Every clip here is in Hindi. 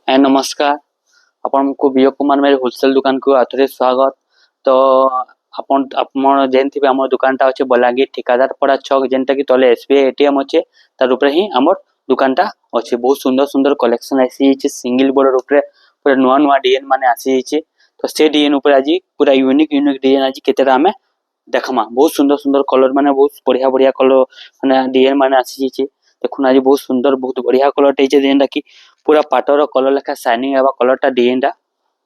नमस्कार। आपको विजय कुमार मेरे होलसेल दुकान को आथरे स्वागत। तो आपण आपण जेनथि हमर दुकानटा अछि बलांगीर ठिकादार पड़ा छक जेनटा कि तले एसबीआई एटीएम अछि तार ऊपर ही हमर दुकानटा अछि। बहुत सुंदर सुंदर कलेक्शन आसी अछि सिंगल बोर्डर ऊपर पूरा नुआ नुआ डिजाइन माने आसी अछि। तो से डिजाइन ऊपर आज पूरा यूनिक यूनिक डिजाइन आज केतेरा हमें देखमा। बहुत सुंदर सुंदर कलर माने बहुत बढ़िया बढ़िया कलर माने डिजाइन माने आसी अछि। देखुन आज बहुत सुंदर बहुत बढ़िया कलर टे जेनटा कि पूरा पाटर कलर लेखा शाइनिंग आवा कलरटा डिजाइनटा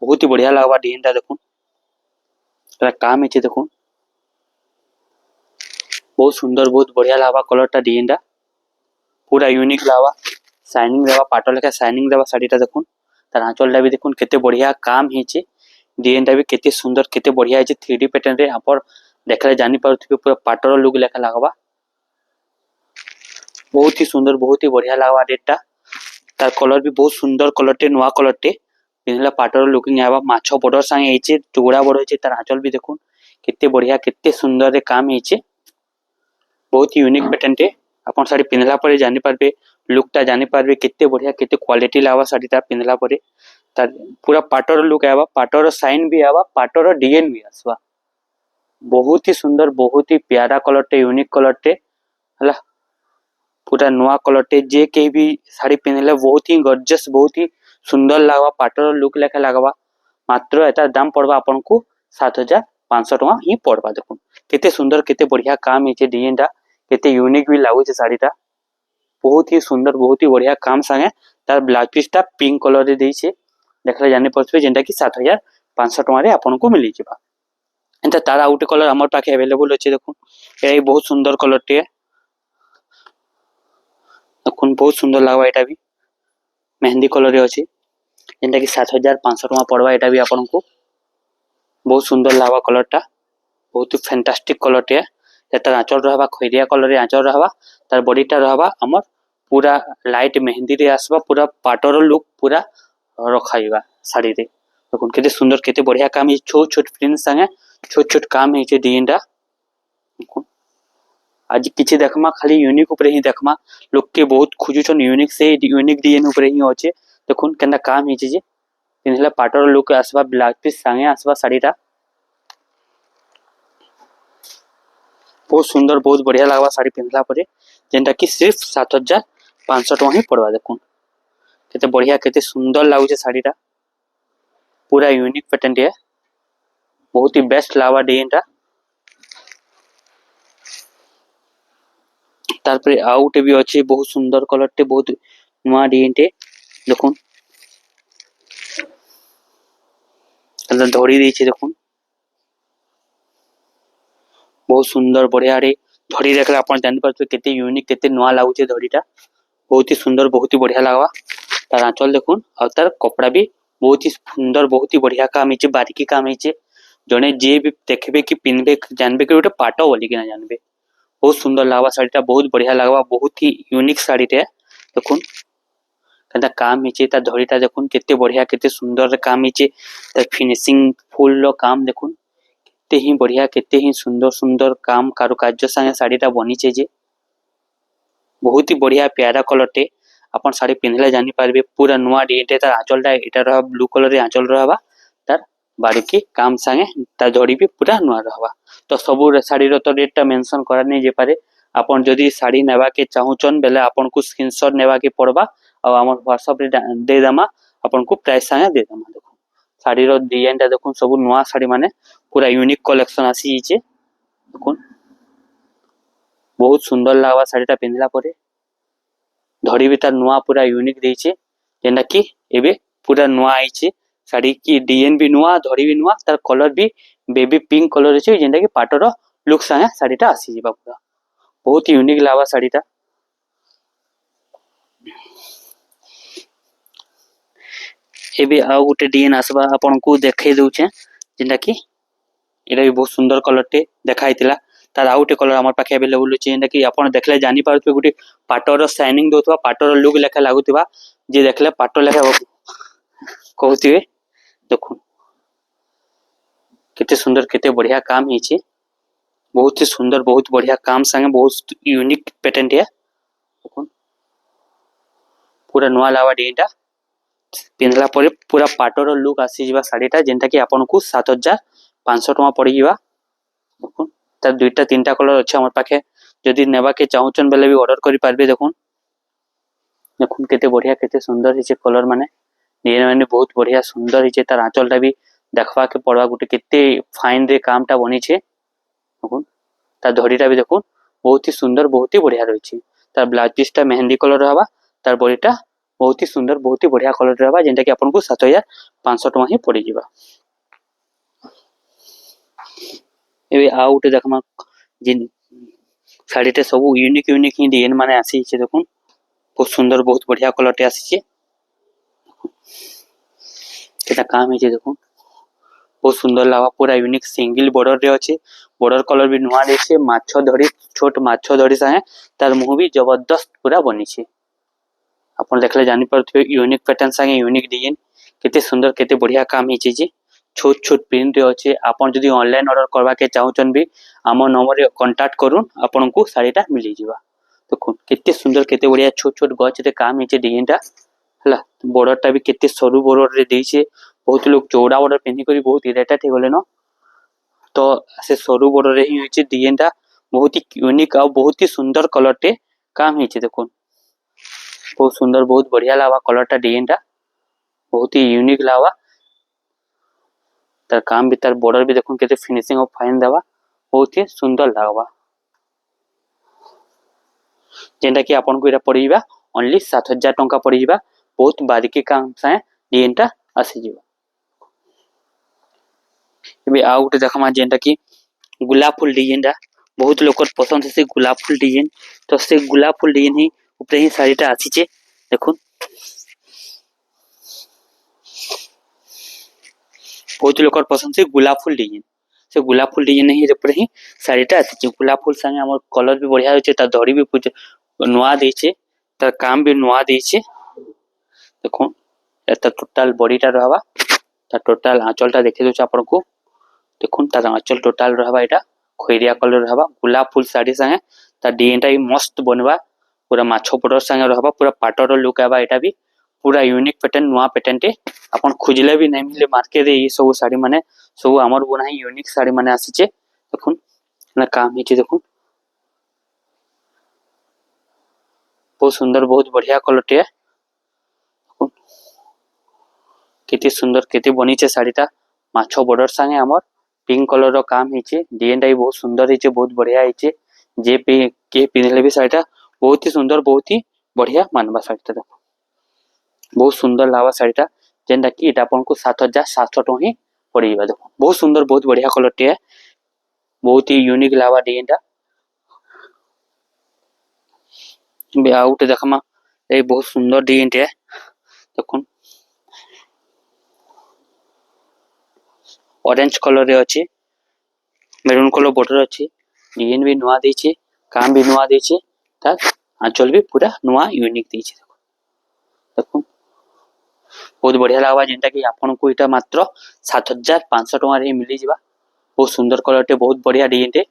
बहुत ही बढ़िया लागबा डिजाइनटा देखुन एटा काम हिचे देखुन बहुत सुंदर बहुत बढ़िया लागबा कलरटा डिजाइनटा पूरा यूनिक लागबा शाइनिंग देवा पाटर लेखा शाइनिंग देवा साड़ीटा देखुन तार आंचलटा भी देखुन केते बढ़िया काम हिचे डिजाइनटा भी केते सुंदर केते बढ़िया हिचे 3D पैटर्न रे आपण देखले जानि पारुथिबे पूरा पाटर लुक लेखा लागबा बहुत ही सुंदर बहुत ही बढ़िया लागबा डेटटा तार कलर भी बहुत सुंदर कलर टे नुआ कलर टे पिनला पाटर लुकिंग आवा माछो बॉर्डर संगे हिचे टुगड़ा बड़ हिचे तार आंचल भी देखुन केते बढ़िया केते सुंदर रे काम हिचे बहुत ही यूनिक पैटर्न टे अपन साड़ी पिनला परे जानि पारबे लुकटा जानि पारबे केते बढ़िया केते क्वालिटी लावा साड़ीटा पिनला परे तार पूरा पाटर लुक आवा पाटर साइन भी आवा पाटर डिजाइन भी आसवा बहुत ही सुंदर बहुत ही प्यारा कलर टे यूनिक कलर टे हला पूरा नुआ कलर टे जे के भी साड़ी पिनले बहुत ही गॉर्जियस बहुत ही सुंदर लागबा पाटर लुक लेखा लागबा मात्र एटा दाम पड़बा आपनको 7500 टका ही पड़बा। देखुन केते सुंदर केते बढ़िया काम हिचे डिजाइनटा केते यूनिक भी लागु छे साड़ीटा बहुत ही सुंदर बहुत ही बढ़िया काम संगे तार ब्लाउज पीसटा पिंक कलर रे देइछे देखले जानि पछबे जेंटा कि 7500 टका रे आपनको मिली जेबा। एंता तार आउट कलर हमर पाखे अवेलेबल अछि देखुन ए बहुत सुंदर कलर टे देखुन बहुत सुंदर लागबा एटा भी मेहंदी कलर रे अछि जेंटा कि 7500 टका पड़बा एटा भी आपनको बहुत सुंदर लागबा कलरटा बहुत ही फैंटास्टिक कलर टे एटा आंचल रहबा खैरिया कलर रे आंचल रहबा तार बॉडीटा रहबा हमर पूरा लाइट मेहंदी रे आसबा पूरा पाटर लुक पूरा रखाइबा साड़ी रे देखुन केते सुंदर केते बढ़िया काम इ छोट छोट प्रिंट संगे छोट छोट काम हिचे डिजाइनटा देखुन आज किछि देखमा खाली यूनिक ऊपर ही देखमा लोग के बहुत खोजुछन यूनिक से यूनिक डिजाइन ऊपर ही होचे देखुन केना काम हिचे जे पिनहला पाटर लुक आसबा ब्लाउज पीस संगे आसबा साड़ीटा बहुत सुंदर बहुत बढ़िया लागबा साड़ी पिनहला परे जेंटा कि सिर्फ 7500 टका ही पड़बा। देखुन केते बढ़िया केते सुंदर लागु छे साड़ीटा पूरा यूनिक पैटर्न टे बहुत ही बेस्ट लागबा डिजाइनटा तार पर आउट भी अछि बहुत सुंदर कलर टे बहुत नुआ डिजाइन टे देखुन अंदर धोरी देइछे देखुन बहुत सुंदर बढ़िया रे धड़ी देखला अपन जानि परछे केते यूनिक केते नुआ लागु छे धड़ीटा बहुत ही सुंदर बहुत ही बढ़िया लागबा तार आंचल देखुन और तार कपड़ा भी बहुत ही सुंदर बहुत ही बढ़िया काम हिचे बारीकी काम हिचे जने जे भी देखबे कि पिनबे जानबे कि ओटा पाटो बोली कि ना जानबे बहुत सुंदर लागबा साड़ीटा बहुत बढ़िया लागबा बहुत ही यूनिक साड़ी टे देखुन केता काम हिचे ता धड़ीटा देखुन केते बढ़िया केते सुंदर काम हिचे तार फिनिशिंग फुल लो काम देखुन केते ही बढ़िया केते ही सुंदर सुंदर काम कारुकार्य संगे साड़ीटा बनिचे जे बहुत ही बढ़िया प्यारा कलर टे अपन साड़ी पिनहले जानि पारबे पूरा नुआ डिजाइन तार आंचलटा एटा रह ब्लू कलर रे आंचल रहबा तार बारीकी काम संगे तार धड़ी भी पूरा नुआ रहबा। तो सबु साड़ी रो तो रेटटा मेंशन करा नै जे पारे अपन जदी साड़ी नेबा के चाहुचन बेले अपन को स्क्रीनशॉट नेबा के पड़बा और हमर व्हाट्सएप रे दे देमा अपन को प्राइस संगे दे देमा। देखो साड़ी रो डिजाइनटा देखुन सबु नुआ साड़ी माने पूरा यूनिक कलेक्शन आसी हिचे देखुन बहुत सुंदर लागबा साड़ीटा पिनहला परे धड़ी भी तार नुआ पूरा यूनिक देइछे जेना कि एबे पूरा नुआ आइछे साड़ी की डिजाइन भी नुआ धड़ी भी नुआ तार कलर भी बेबी पिंक कलर छै जेंटा कि पाटर लुक संगे साड़ीटा आसी जिबा पूरा बहुत यूनिक लागबा साड़ीटा एबे आ गुटे डिजाइन आसबा आपन को देखाई दउछे जेंटा कि एटा भी बहुत सुंदर कलर टे देखाइतिला तार आउटे कलर हमर पाखे अवेलेबल छै जेंटा कि आपन देखले जानि पारुथबे गुटे पाटर शाइनिंग दोथबा पाटर लुक लेखा लागुथबा जे देखले पाटर लेखा कहउथिबे देखुन केते सुंदर केते बढ़िया काम हिचे बहुत ही सुंदर बहुत बढ़िया काम संगे बहुत यूनिक पैटर्न टे देखुन पूरा नुआ लावा डिजाइनटा पिंधला पर पूरा पाटर लुक आसीजा शाढ़ीटा जेनटा कि आपन को 7500 टका पड़ी जीवा। देखुन तार दुईटा तीनटा कलर अच्छे हमर पाखे जदि नेबा के चाहूचन बेले भी ऑर्डर करि पारबे। देखुन देखुन केते बढ़िया केते सुंदर हिचे कलर माने डिजाइन माने बहुत बढ़िया सुंदर हिचे। तार आंचलटा भी देखबा के पड़वा गुटे केते फाइन रे कामटा बनी छे। देखुन तार धड़ीटा भी देखुन बहुत ही सुंदर बहुत ही बढ़िया रही छे। तार ब्लाउज पीसटा मेहंदी कलर रहबा। तार बॉडीटा बहुत ही सुंदर बहुत ही बढ़िया कलर रहबा जेनटा कि आपन को 7500 टका ही पड़ी जीवा। एबे आ उटे देखमा जिन साड़ीटे सब यूनिक यूनिक ही डिजाइन माने आसी छे। देखुन बहुत सुंदर बहुत बढ़िया कलरटे आसी छे। केटा काम हिचे देखुन बहुत सुंदर लावा पूरा यूनिक सिंगल बॉर्डर रे अछि। बॉर्डर कलर भी नुआ देछे। माछो धड़ी छोट माछो धड़ी साहे तार मुंह भी जबरदस्त पूरा बनी छे। अपन देखले जानि परथिबे यूनिक पैटर्न संगे यूनिक डिजाइन केते सुंदर केते बढ़िया काम हिचे जे छोट छोट प्रिंट रे अछि। आपन जदि ऑनलाइन ऑर्डर करबा के चाहउचन भी आम नंबर रे कांटेक्ट करूम आपन को साड़ीटा मिली जीवा। देखुन केते सुंदर केते बढ़िया छोट छोट गच रे काम हिचे डिजाइनटा हला। बॉर्डरटा भी केते सरू बॉर्डर रे देइछे। बहुत लोग चौड़ा बॉर्डर पिन्ही करी बहुत इरिटेट हे गले न तो से सरू बॉर्डर रे ही हिचे डिजाइनटा बहुत ही यूनिक आ बहुत ही सुंदर कलरटे काम हिचे। देखुन बहुत सुंदर बहुत बढ़िया लावा कलरटा डिजाइनटा बहुत ही यूनिक लावा। तार काम भी तार बॉर्डर भी देखुन केते फिनिशिंग ऑफ फाइन देवा बहुत ही सुंदर लागवा जेंटा कि आपन को एटा पड़ीबा ओनली 7000 टंका पड़ीबा। बहुत बारीकी काम से डिजाइनटा आसी जीवा। एबे आ उटे देखमा जेंटा कि गुलाब फूल डिजाइनटा बहुत लोकर पसंद से गुलाब फूल डिजाइन तो से गुलाब फूल डिजाइन ही ऊपर ही साड़ीटा आसी छे। देखुन बहुत लोकर पसंद से गुलाब फूल डिजाइन से गुलाब फूल डिजाइन ही ऊपर ही साड़ीटा आसी छे। गुलाब फूल संगे हमर कलर भी बढ़िया होचे। ता धड़ी भी कुछ नुआ देछे। तार काम भी नुआ देछे। देखुन एता टोटल बॉडीटा रहबा। ता टोटल आंचलटा देखि दोछ आपन को। देखुन तार आंचल टोटल रहबा एटा खैरिया कलर रहबा गुलाब फूल साड़ी संगे ता डिजाइनटा भी मस्त बनबा। पूरा माछो बॉर्डर संगे रहबा पूरा पाटर लुक आबा। एटा भी पूरा यूनिक पैटर्न नुआ पैटर्न टे अपन खुजले भी नहीं मिले मार्केट रे। ये सब साड़ी माने सब हमर बना ही यूनिक साड़ी माने आसी छे। देखुन ना काम हिचे देखुन बहुत सुंदर बहुत बढ़िया कलर टे देखुन केते सुंदर केते बनी छे साड़ीटा माछो बॉर्डर संगे हमर पिंक कलर रो काम हिचे। डिजाइनटा भी बहुत सुंदर हिचे बहुत बढ़िया हिचे। जे पे के पिनले भी साड़ीटा बहुत ही सुंदर बहुत ही बढ़िया मानबा साड़ीटा। देखो बहुत सुंदर लावा साड़ीटा जेंटा कि एटा आपन को 7700 टका ही पड़ीबा। देखो बहुत सुंदर बहुत बढ़िया कलर टे बहुत ही यूनिक लावा डिजाइनटा। बे आउट देखमा ए बहुत सुंदर डिजाइन टे देखुन ऑरेंज कलर रे अछि। मेरून कलर बॉर्डर अछि। डिजाइन भी नुआ देछे काम भी नुआ देछे। ता आंचल भी पूरा नुआ यूनिक देछे। देखुन बहुत बढ़िया लागबा जेंटा कि आपन को एटा मात्र 7500 टका रे मिली जीवा। बहुत सुंदर कलर टे बहुत बढ़िया डिजाइन टे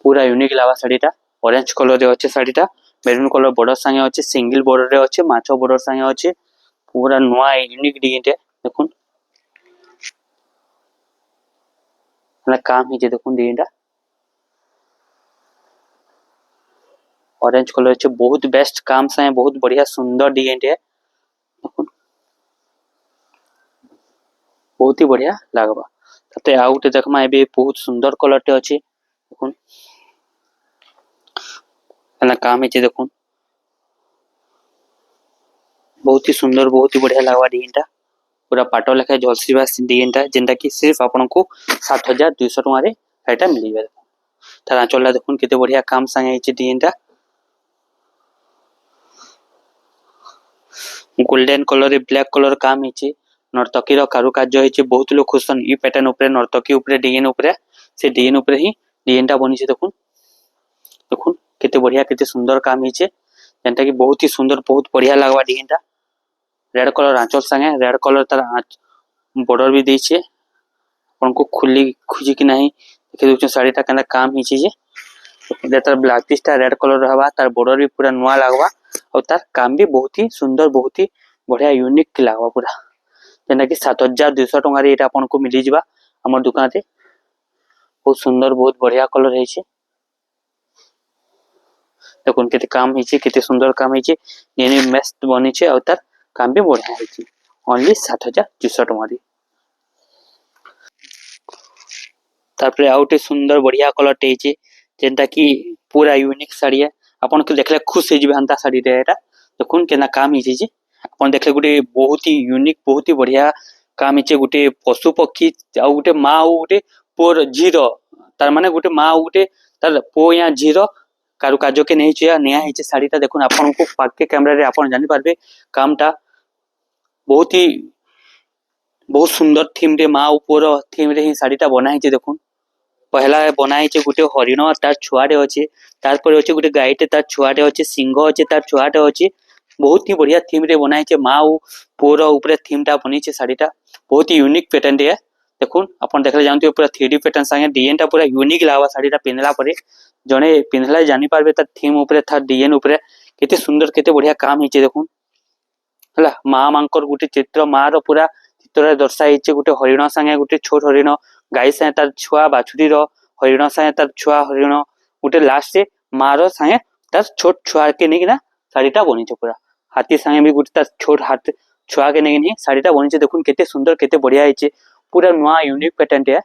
पूरा यूनिक लावा साड़ीटा ऑरेंज कलर रे अछि। साड़ीटा मेरून कलर बॉर्डर संगे अछि सिंगल बॉर्डर रे अछि माछो बॉर्डर संगे अछि पूरा नुआ यूनिक डिजाइन टे देखुन ना काम हिचे। देखुन डिजाइनटा ऑरेंज कलर छे बहुत बेस्ट काम से बहुत बढ़िया सुंदर डिजाइन टे देखुन बहुत ही बढ़िया लागबा। तते आउट देखमा एबे बहुत सुंदर कलर टे अछि। देखुन ना काम हिचे देखुन बहुत ही सुंदर बहुत ही बढ़िया लागबा डिजाइनटा पूरा पाटो लेखा झलसीबा डिजाइनटा जेंटा कि सिर्फ आपन को 7200 टका रे एटा मिलिबा। तार आंचलटा देखुन केते बढ़िया काम संगे हिचे डिजाइनटा गोल्डन कलर रे ब्लैक कलर काम हिचे। नर्तकी रो कारुकार्य हिचे बहुत लोग खुशन ई पैटर्न ऊपर नर्तकी ऊपर डिजाइन ऊपर से डिजाइन ऊपर ही डिजाइनटा बनी छे। देखुन देखुन केते बढ़िया केते सुंदर काम हिचे जेंटा कि बहुत ही सुंदर बहुत बढ़िया लागबा डिजाइनटा। रेड कलर आंचल संगे रेड कलर तार बॉर्डर भी देछे अपन को खुली खुजी कि नहीं देखि दोछ साड़ीटा केना काम हिचे जे तार ब्लाउज पीसटा रेड कलर हवा तार बॉर्डर भी पूरा नुआ लगवा और तार काम भी बहुत ही सुंदर बहुत ही बढ़िया यूनिक लगवा पूरा जेना कि 7200 टंका रे एटा आपन को मिली जिबा हमर दुकान रे बहुत सुंदर बहुत बढ़िया कलर है छे देखुन केते काम है छे केते सुंदर काम है छे येने मस्त बनी छे और तार काम भी बढ़िया है छे ओनली 7200 टंका रे तापर आउटे सुंदर बढ़िया कलर टे छे जेंटा कि पूरा यूनिक साड़ी है आपन को देखले खुश हो जिबे हंता साड़ी रे एटा देखुन केना काम हिचे जे आपन देखले गुटे बहुत ही यूनिक बहुत ही बढ़िया काम हिचे गुटे पशु पक्षी आ गुटे मां आ गुटे पोर जीरो तार माने गुटे मां आ गुटे तार पो या जीरो कारुकार्य के नहीं छे नया हिचे साड़ीटा देखुन आपन को पाके कैमरा रे आपन जानि पारबे कामटा बहुत ही बहुत सुंदर थीम रे मां ऊपर थीम रे ही साड़ीटा बना हिचे देखुन पहला बनाई छे गुटे हरिण तार छुआटे अच्छे तारपर अच्छे गुटे गाईटे तार छुआटे अच्छे सिंह अच्छे तार छुआटे अच्छे बहुत ही बढ़िया थीम रे बनाई छे माँ और पुअर ऊपर थीम टा बनी छे साड़ी टा बहुत ही यूनिक पैटर्न रे देखुन अपन देखले जानते पूरा 3D पैटर्न संगे डिजाइन टा पूरा यूनिक लागवा साड़ी टा पिनला परे जने पिनला जानि पारबे तार थीम ऊपर था डिजाइन ऊपर केते सुंदर केते बढ़िया काम हिचे देखुन हला माँ मांकर गुटे चित्र माँ रो पूरा चित्र दर्शाई छे गुटे हरिण संगे गुटे छोट हरिण गाई संगे तार छुआ बाछुरी रो हरिण संगे तार छुआ हरिण गुटे लास्ट से माँ रो संगे तार छोट छुआ के नेकिना साड़ीटा बनी छे पूरा हाथी संगे भी गुटे तार छोट हाथ छुआ के नेकिनी साड़ीटा बनी छे देखुन केते सुंदर केते बढ़िया हिचे पूरा नुआ यूनिक पैटर्न टे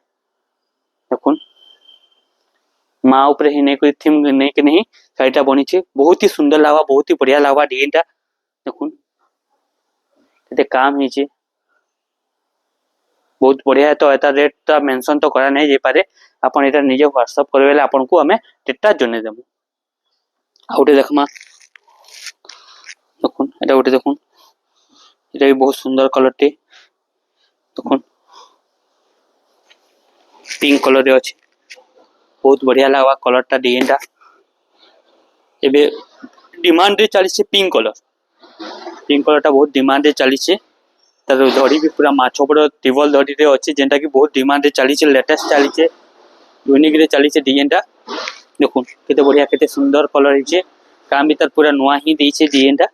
देखुन माँ ऊपर ही नहीं कोई थीम नहीं के नहीं साड़ीटा बनी छे बहुत ही सुंदर लागवा बहुत ही बढ़िया लागवा डिजाइनटा देखुन केते काम हिचे बहुत बढ़िया है तो एटा रेट ता मेंशन तो करा नहीं जे पारे अपन एटा निजे व्हाट्सएप करबेले अपन को हमें डेटा जने देबो आउटे देखमा देखुन एटा उठे देखुन एटा भी बहुत सुंदर कलर टे देखुन पिंक कलर रे अछि बहुत बढ़िया लागवा कलर टा डिजाइन टा एबे डिमांड रे चली छे पिंक कलर टा बहुत डिमांड रे चली छे तार धड़ी भी पूरा माछो बड़ टेबल धड़ी रे अछि जेंटा कि बहुत डिमांड रे चली छे लेटेस्ट चली छे यूनिक रे चली छे डिजाइन टा देखुन केते बढ़िया केते सुंदर कलर हिचे काम भी तार पूरा नुआ ही देई छे डिजाइन टा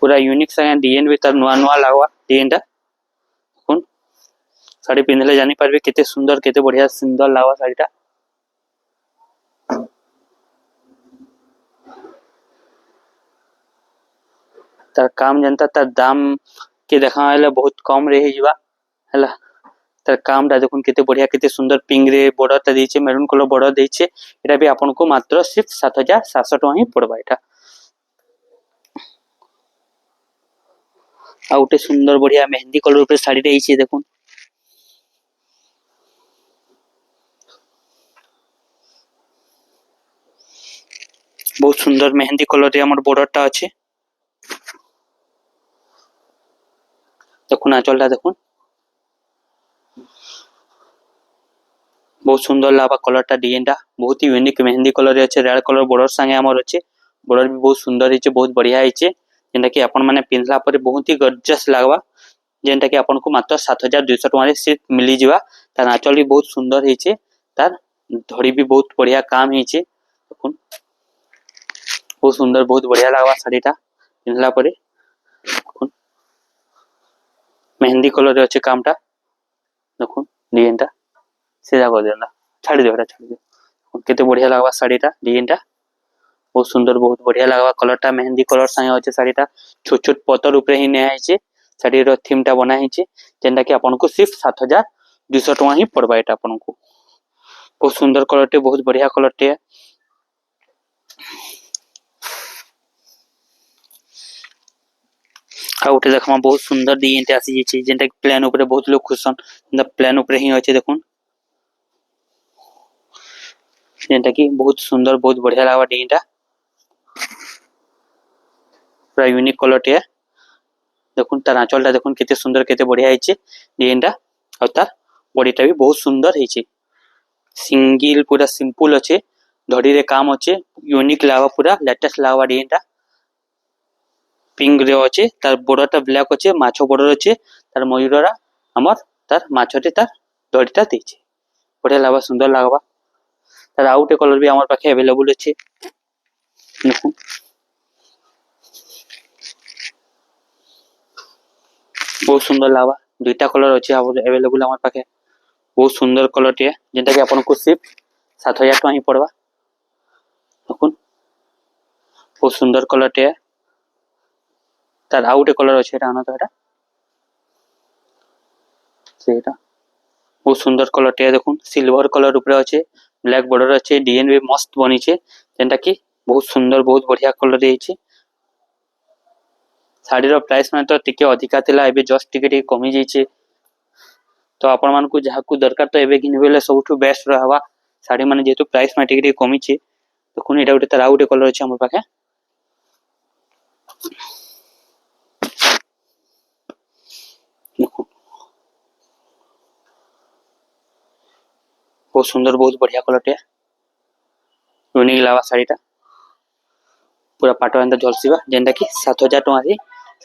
पूरा यूनिक संगे डिजाइन भी तार नुआ नुआ लागवा डिजाइन टा देखुन साड़ी पिनले जानि पारबे केते सुंदर केते बढ़िया सुंदर लागवा साड़ीटा तार काम जनता तार दाम के देखाले बहुत कम रही जीवा हला तार काम टा देखुन केते बढ़िया केते सुंदर पिंक रे बॉर्डर ता देइछे मेरून कलर बॉर्डर देइछे एटा भी आपन को मात्र सिर्फ 7700 टका ही पड़बा एटा आउटे सुंदर बढ़िया मेहंदी कलर ऊपर साड़ी देइछे देखुन बहुत सुंदर मेहंदी कलर रे हमर बॉर्डर टा अछि देखुन आंचलटा देखुन बहुत सुंदर लावा कलर टा डिजाइन टा बहुत ही यूनिक मेहंदी कलर रे अछि रेड कलर बॉर्डर संगे हमर अछि बॉर्डर भी बहुत सुंदर हिचे बहुत बढ़िया हिचे जेंटा कि अपन माने पिनला पर बहुत ही गॉर्जियस लागवा जेंटा कि अपन को मात्र 7200 टका रे सिर्फ मिली जिवा तार आंचल भी बहुत सुंदर हिचे तार धड़ी भी बहुत बढ़िया काम हिचे देखुन बहुत सुंदर बहुत बढ़िया लागवा साड़ीटा पिनला पर देखुन मेहंदी कलर रे अछि कामटा देखुन डिजाइनटा सीधा कर देना छाड़ी दे छाड़ी दे केते बढ़िया लागवा साड़ीटा डिजाइनटा बहुत सुंदर बहुत बढ़िया लागवा कलरटा मेहंदी कलर संगे अछि साड़ीटा छोट छोट पत्थर ऊपर ही ने आइछे साड़ी रो थीमटा बना हिचे जेंटा कि आपन को सिर्फ 7200 टका ही पड़बा एटा आपन को बहुत सुंदर कलरटे बहुत बढ़िया कलरटे आउटे देखमा बहुत सुंदर डिजाइनटे आसी जेचे जेंटा कि प्लान ऊपर बहुत लोग खुशन प्लान ऊपर ही अछि देखुन जेंटा कि बहुत सुंदर बहुत बढ़िया लागवा डिजाइनटा पूरा यूनिक कलरटे देखुन तार आंचलटा देखुन केते सुंदर केते बढ़िया हिचे डिजाइनटा और तार बॉडीटा भी बहुत सुंदर हिचे सिंगल पूरा सिंपल अच्छे धड़ी रे काम अच्छे यूनिक लागवा पूरा लेटेस्ट लागवा डिजाइनटा पिंक रे अच्छे तार बॉर्डरटा ब्लैक अच्छे माछो बॉर्डर अच्छे तार मयूररा हमर तार माछोटे तार धड़ीटा देइछे बढ़िया लगवा सुंदर लगवा तार आउ गोटे कलर भी आम पाखे अवेलेबल अच्छे देखो बहुत सुंदर लगवा दुईटा कलर अच्छे अवेलेबल आम पाखे बहुत सुंदर कलर टे जेनटा कि आपको सिर्फ 7,000 टଙ୍କା ही पड़वा देखो बहुत सुंदर कलर टे तार आउ गोटे कलर अच्छे आना तो सेटा बहुत सुंदर कलर टे देखो सिल्वर कलर ऊपर अच्छे ब्लैक बॉर्डर अच्छे डिजाइन भी मस्त बनी छे जेनटा कि बहुत सुंदर बहुत बढ़िया कलर रही शाढ़ी प्राइस में तो टिके अधिका थिला एबे जस्ट टिके कमी जाइए तो आपण मानकु जहाँ को दरकार तो एबे घिन बेले सबठु बेस्ट रहवा शाढ़ी माने जेतु प्राइस में टिके कमी छे तो कोन एटा गोटे तार आउ गोटे कलर अछि हमर पाखे देखो बहुत सुंदर बहुत बढ़िया कलर टे यूनिक लावा शाढ़ीटा पूरा पाटो अंदर झलसीबा जेनटा कि 7,000 टଙ୍କା रे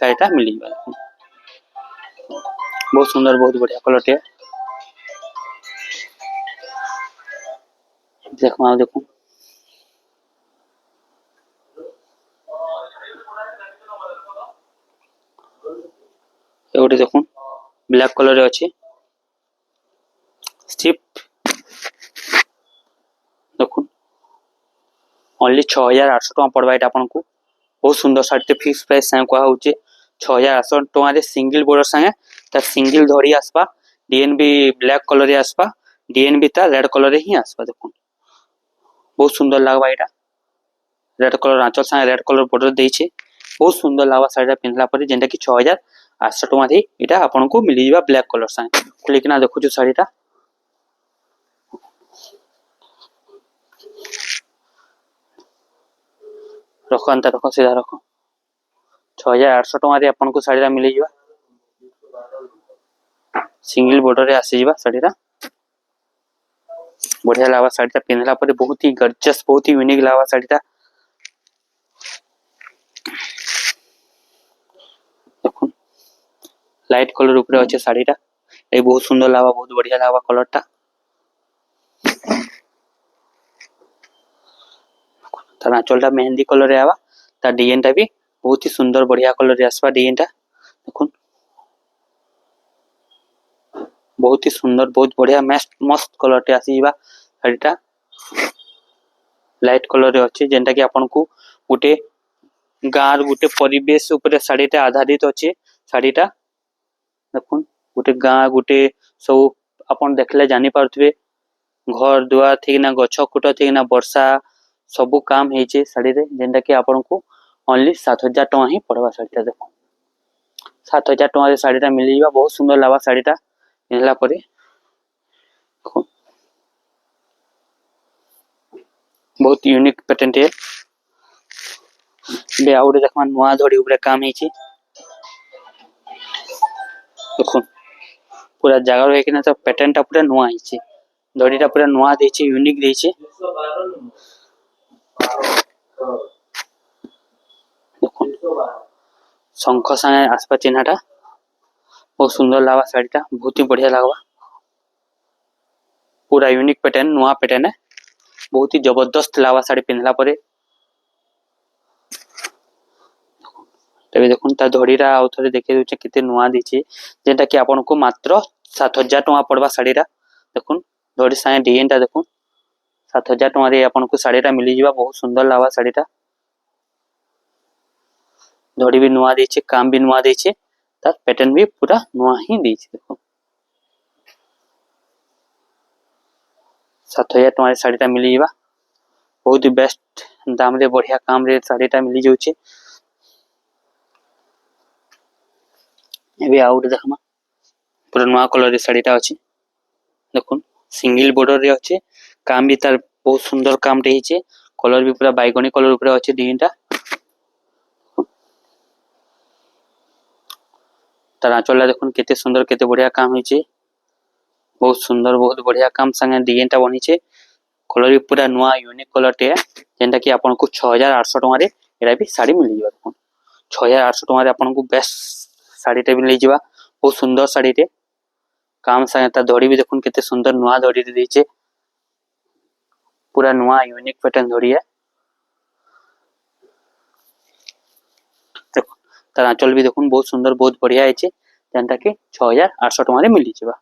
शाढ़ीटा मिलिबा बहुत सुंदर बहुत बढ़िया कलर टे देखो देखो एगोटे देखो ब्लैक कलर अच्छे सिर्फ देखो ओनली 6,800 टଙ୍କା पड़वा एटा आपनको बहुत सुंदर शाढ़ी फिक्स प्राइस संगे कहा होचे 6,800 टଙ୍କା रे सिंगल बॉर्डर संगे तार सिंगल धड़ी आसपा डीएन भी ब्लैक कलर रे आसपा डीएन भी तार रेड कलर रे ही आसपा देखो बहुत सुंदर लागबा एटा रेड कलर आंचल संगे रेड कलर बॉर्डर देइछे बहुत सुंदर लागबा शाढ़ीटा पिनला पर जेंटा कि 6,800 टଙ୍କା रे एटा आपनको मिली जिबा ब्लैक कलर संगे खुलिकना देखो जो शाढ़ीटा रखो अंत रखो सीधा रखो 6,800 टଙ୍କା रे आपनको शाढ़ीटा मिली जिबा सिंगल बॉर्डर रे आसी जिबा शाढ़ीटा बढ़िया लागबा शाढ़ीटा पिनला पर बहुत ही गॉर्जियस बहुत ही यूनिक लागबा शाढ़ीटा देखो लाइट कलर ऊपर अच्छे शाढ़ीटा ए बहुत सुंदर लागबा बहुत बढ़िया लागबा कलरटा तार आंचलटा मेहंदी कलर रे आवा तार डिजाइनटा भी बहुत ही सुंदर बढ़िया कलर रे आसबा डिजाइनटा देखो बहुत ही सुंदर बहुत बढ़िया मस्त कलर टे आसी जिबा शाढ़ीटा लाइट कलर रे अच्छे जेनटा कि आपनको गोटे गाँर गोटे परिवेश ऊपर शाढ़ीटा आधारित अच्छे शाढ़ीटा देखो गोटे गाँ गोटे सब अपन देखले जानी पारुथबे घर दुआर थी ना गछ कुट थी ना वर्षा सबू काम ହେଇଛେ शाढ़ी रे जेनटा कि आपनको ओनली 7,000 टଙ୍କା ही पड़वा शाढ़ीटा देखो 7,000 टଙ୍କା रे शाढ़ीटा मिली जिबा बहुत सुंदर लागबा शाढ़ीटा पिनला परे बहुत यूनिक पैटर्न है बे आउटे देखमा नुआ धड़ी ऊपर काम ହେଇଛି देखो पूरा जगह रे किना तो पैटर्नटा पूरा नुआ ହେଇଛି धड़ीटा पूरा नुआ देछि यूनिक देछि शंख संगे आसपा चिन्हटा बहुत सुंदर लागबा शाढ़ीटा बहुत ही बढ़िया लागबा पूरा यूनिक पैटर्न नुआ पैटर्न है बहुत ही जबरदस्त लागबा शाढ़ी पिनला परे तबे देखुन ता धड़ीरा आउ थरे देखे दोचे केते नुआ दिछि जेटा कि आपनको मात्र 7,000 टଙ୍କା पड़वा शाढ़ीरा देखुन धड़ी संगे डिजाइनटा देखुन 7,000 टଙ୍କା रे आपनको शाढ़ीटा मिली जिबा बहुत सुंदर लागबा शाढ़ीटा धड़ी भी नुआ देछि काम भी नुआ देछि तार पैटर्न भी पूरा नुआ ही देछि देखो 7,000 टଙ୍କା रे शाढ़ीटा मिली जिबा बहुत ही बेस्ट दाम रे बढ़िया काम रे शाढ़ीटा मिली जाउछि एबे आउट देखमा पूरा नुआ कलर रे शाढ़ीटा अछि देखुन सिंगल बॉर्डर रे अछि काम भी तार बहुत सुंदर काम रे हिचे कलर भी पूरा बैगनी कलर ऊपर अछि डिजाइनटा तार आंचलला देखुन केते सुंदर केते बढ़िया काम हिचे बहुत सुंदर बहुत बढ़िया काम संगे डिजाइनटा बनिचे कलर भी पूरा नुआ यूनिक कलर टे जेंटा कि आपनको 6,800 टଙ୍କା रे एरा भी साड़ी मिली जिबा देखुन 6,800 टଙ୍କା रे आपनको बेस्ट साड़ी टे भी ले जिबा बहुत सुंदर साड़ी टे काम संगे ता धड़ी भी देखुन केते सुंदर नुआ धड़ी देइचे पूरा नुआ यूनिक पैटर्न धड़ी है देखो तार आंचल भी देखुन बहुत सुंदर बहुत बढ़िया है जेनटा कि 6800 टका रे मिली जेबा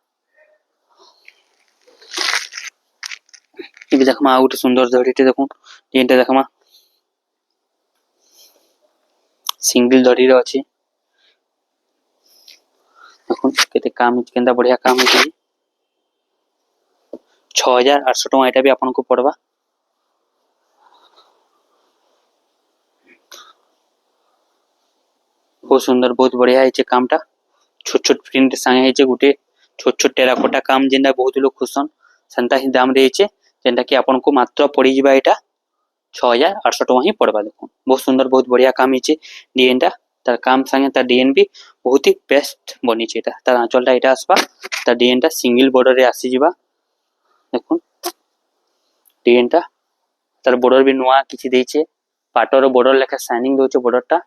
ये भी देखमा आउट सुंदर धड़ीटे देखुन तीनटे देखमा सिंगल धड़ी रे अछि देखुन केते काम केंदा बढ़िया काम है 6800 टका एटा भी आपन को पड़वा बहुत सुंदर बहुत बढ़िया है कामटा छोट छोट प्रिंट संगे है गुटे छोट छोट टेराकोटा काम जेंदा बहुत लोग खुशन सेंता ही दाम रही है जेंटा कि आपन को मात्र पड़ी जीवा एटा 6800 टका ही पड़वा देखो बहुत सुंदर बहुत बढ़िया काम है डिजाइन टा तार काम संगे तार डिजाइन भी बहुत ही बेस्ट बनी छे एटा तार आंचलटा एटा आसबा तार डिजाइन टा सिंगल बॉर्डर रे आसी जीवा देखो डिजाइन टा तार बॉर्डर भी नुआ किछि देइछे पाटर बॉर्डर लेखा शाइनिंग दोचे बॉर्डर टा